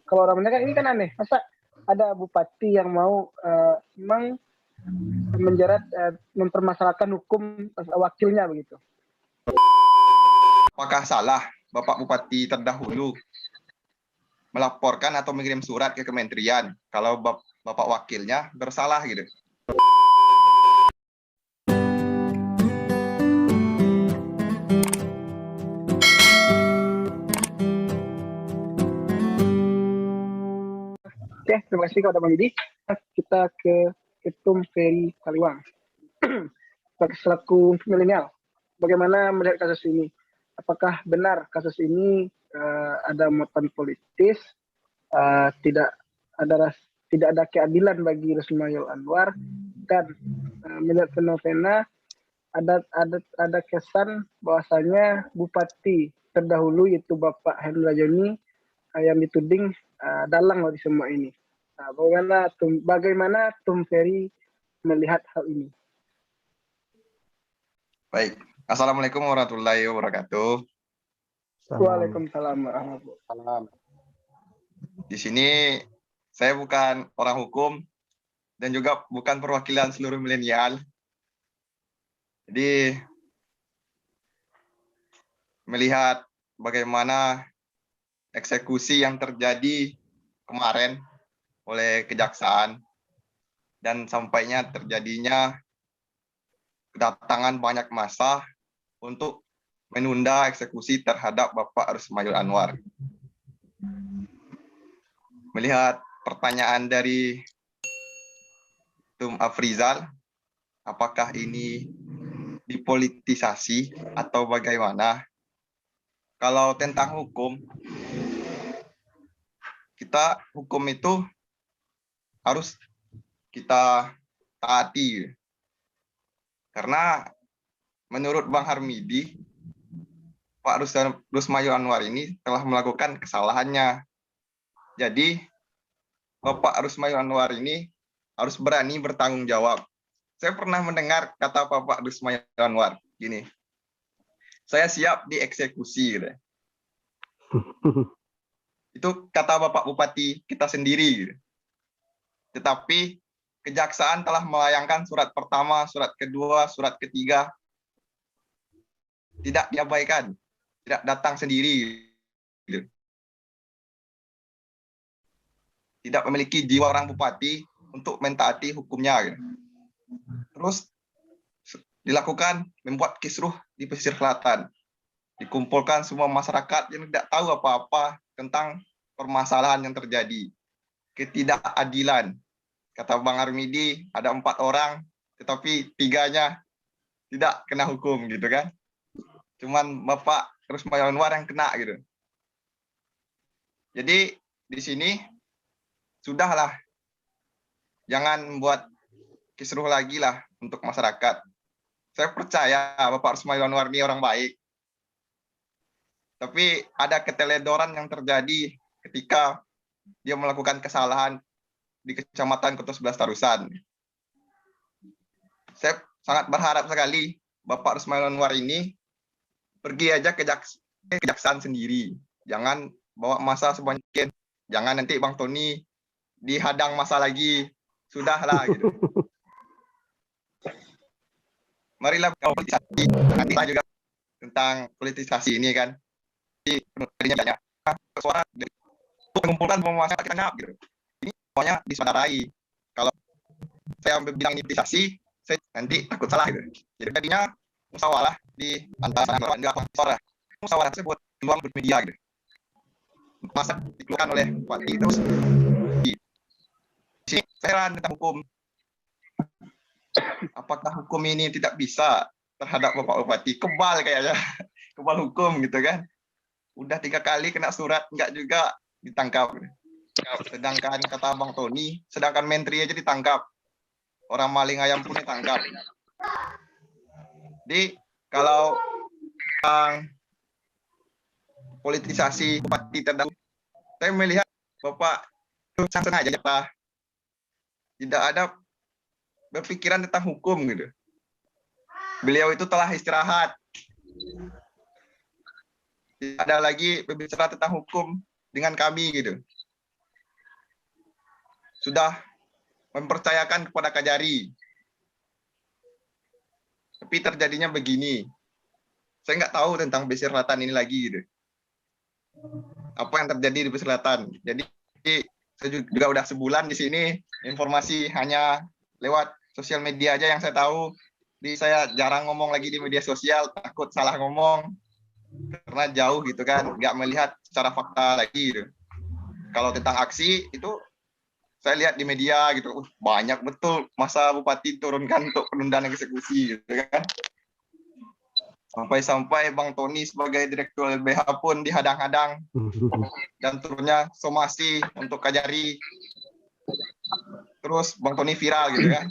kalau orang Medan kan ini kan aneh, masa ada bupati yang mau memang menjerat mempermasalahkan hukum wakilnya begitu. Apakah salah Bapak Bupati terdahulu melaporkan atau mengirim surat ke kementerian kalau Bapak wakilnya bersalah gitu? Oke, terima kasih kepada Bang Yudi. Kita ke Ketum Ferry Kaliwang. Selaku milenial, bagaimana melihat kasus ini? Apakah benar kasus ini ada muatan politis, tidak ada keadilan bagi Rusmayul Anwar, dan melihat fenomena ada kesan bahwasanya bupati terdahulu yaitu Bapak Hendra Joni yang dituding dalang dari semua ini. Nah, bagaimana Tum Ferry melihat hal ini? Baik. Assalamualaikum warahmatullahi wabarakatuh. Waalaikumsalam warahmatullahi wabarakatuh. Di sini saya bukan orang hukum dan juga bukan perwakilan seluruh milenial. Jadi melihat bagaimana eksekusi yang terjadi kemarin oleh kejaksaan dan sampainya terjadinya kedatangan banyak massa untuk menunda eksekusi terhadap Bapak Rusmayul Anwar. Melihat pertanyaan dari Tum Afrizal, apakah ini dipolitisasi atau bagaimana? Kalau tentang hukum, hukum itu harus kita taati. Karena menurut Bang Harmidi, Pak Rusmayul Anwar ini telah melakukan kesalahannya. Jadi, Bapak Rusmayul Anwar ini harus berani bertanggung jawab. Saya pernah mendengar kata Bapak Rusmayul Anwar, gini, saya siap dieksekusi. Gitu. Itu kata Bapak Bupati kita sendiri. Gitu. Tetapi Kejaksaan telah melayangkan surat pertama, surat kedua, surat ketiga. Tidak diabaikan. Tidak datang sendiri. Tidak memiliki jiwa orang bupati untuk mentaati hukumnya. Terus dilakukan membuat kisruh di pesisir selatan. Dikumpulkan semua masyarakat yang tidak tahu apa-apa tentang permasalahan yang terjadi. Ketidakadilan. Kata Bang Armidi, ada 4 orang, tetapi 3-nya tidak kena hukum, gitu kan. Cuman Bapak Rusmayul Anwar yang kena, gitu. Jadi, di sini, sudahlah. Jangan buat kisruh lagi lah untuk masyarakat. Saya percaya Bapak Rusmayul Anwar ini orang baik. Tapi ada keteledoran yang terjadi ketika dia melakukan kesalahan di Kecamatan Kuto 11 Tarusan. Saya sangat berharap sekali Bapak Rusmayul Anwar ini pergi aja ke kejaksaan sendiri. Jangan bawa massa sebanyak. Jangan nanti Bang Tony dihadang massa lagi. Sudahlah gitu. Marilah politisasi. Nanti kita juga tentang politisasi ini kan. Jadi banyak suara mengumpulkan semua masyarakat kita gitu. Semuanya disadarai. Kalau saya bilang ini politisasi, saya nanti takut salah gitu. Jadi tadinya musyawarah di antara enggak suara. Musyawarah tersebut peluang media gitu. Masa dikeluarkan oleh bupati terus di sini saya heran tentang hukum. Apakah hukum ini tidak bisa terhadap Bapak Bupati? Kebal kayaknya. Kebal hukum gitu kan. Udah 3 kali kena surat enggak juga ditangkap. Sedangkan kata Bang Tony, sedangkan menteri aja ditangkap. Orang maling ayam pun ditangkap. Jadi kalau politisasi bupati terdahulu, saya melihat Bapak sengaja tidak ada berpikiran tentang hukum gitu. Beliau itu telah istirahat. Tidak ada lagi berbicara tentang hukum dengan kami gitu. sudah mempercayakan kepada Kajari. Tapi terjadinya begini. Saya nggak tahu tentang Pesisir Selatan ini lagi gitu. Apa yang terjadi di Pesisir Selatan. Jadi saya juga udah sebulan di sini, informasi hanya lewat sosial media aja yang saya tahu. Jadi saya jarang ngomong lagi di media sosial, takut salah ngomong karena jauh gitu kan, nggak melihat secara fakta lagi gitu. Kalau tentang aksi itu saya lihat di media gitu, banyak betul masa bupati turunkan untuk penundaan eksekusi gitu kan. Sampai-sampai Bang Tony sebagai direktur LBH pun dihadang-hadang dan turunnya somasi untuk Kajari. Terus Bang Tony viral gitu kan.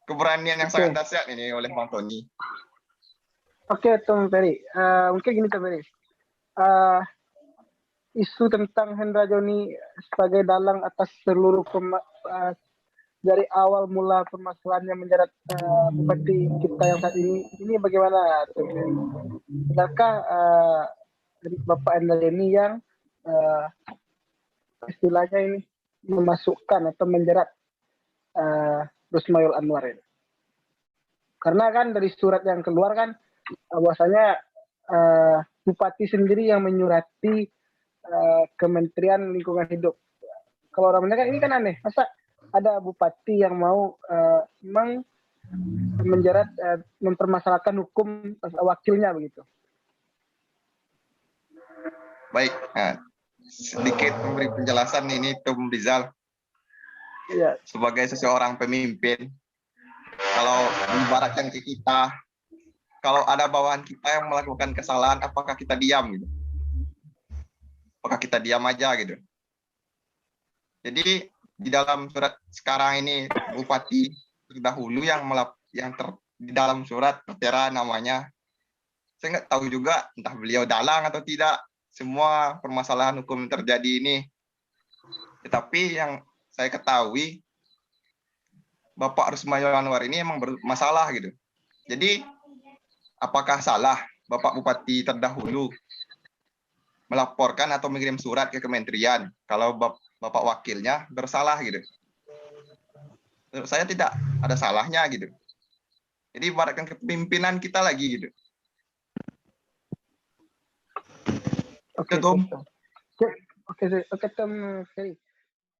Keberanian yang sangat dahsyat ini oleh Bang Tony. Oke, Tom Ferry. Mungkin gini, Tom Ferry. Isu tentang Hendra Joni sebagai dalang atas seluruh dari awal mula permasalahannya menjerat bupati kita yang saat ini bagaimana, Tom Ferry? Benarkah Bapak Hendra Joni yang istilahnya ini memasukkan atau menjerat Rusmayul Anwar ini? Karena kan dari surat yang keluar kan bahwasanya bupati sendiri yang menyurati Kementerian Lingkungan Hidup. Kalau orang kan ini kan aneh, masa ada bupati yang mau menjerat mempermasalahkan hukum wakilnya begitu. Baik, nah, sedikit memberi penjelasan ini Tom Rizal. Ya. Sebagai seseorang pemimpin, kalau ibaratkan ke kita, kalau ada bawahan kita yang melakukan kesalahan, apakah kita diam gitu? Apakah kita diam aja gitu? Jadi di dalam surat sekarang ini bupati terdahulu di dalam surat tertera namanya. Saya nggak tahu juga entah beliau dalang atau tidak. Semua permasalahan hukum yang terjadi ini. Tetapi yang saya ketahui Bapak Rusmayul Anwar ini emang bermasalah gitu. Jadi apakah salah Bapak Bupati terdahulu melaporkan atau mengirim surat ke kementerian kalau Bapak wakilnya bersalah gitu? Menurut saya tidak ada salahnya gitu. Jadi ibaratkan kepemimpinan kita lagi gitu. Oke, Tom. Oke, Tom Ferry.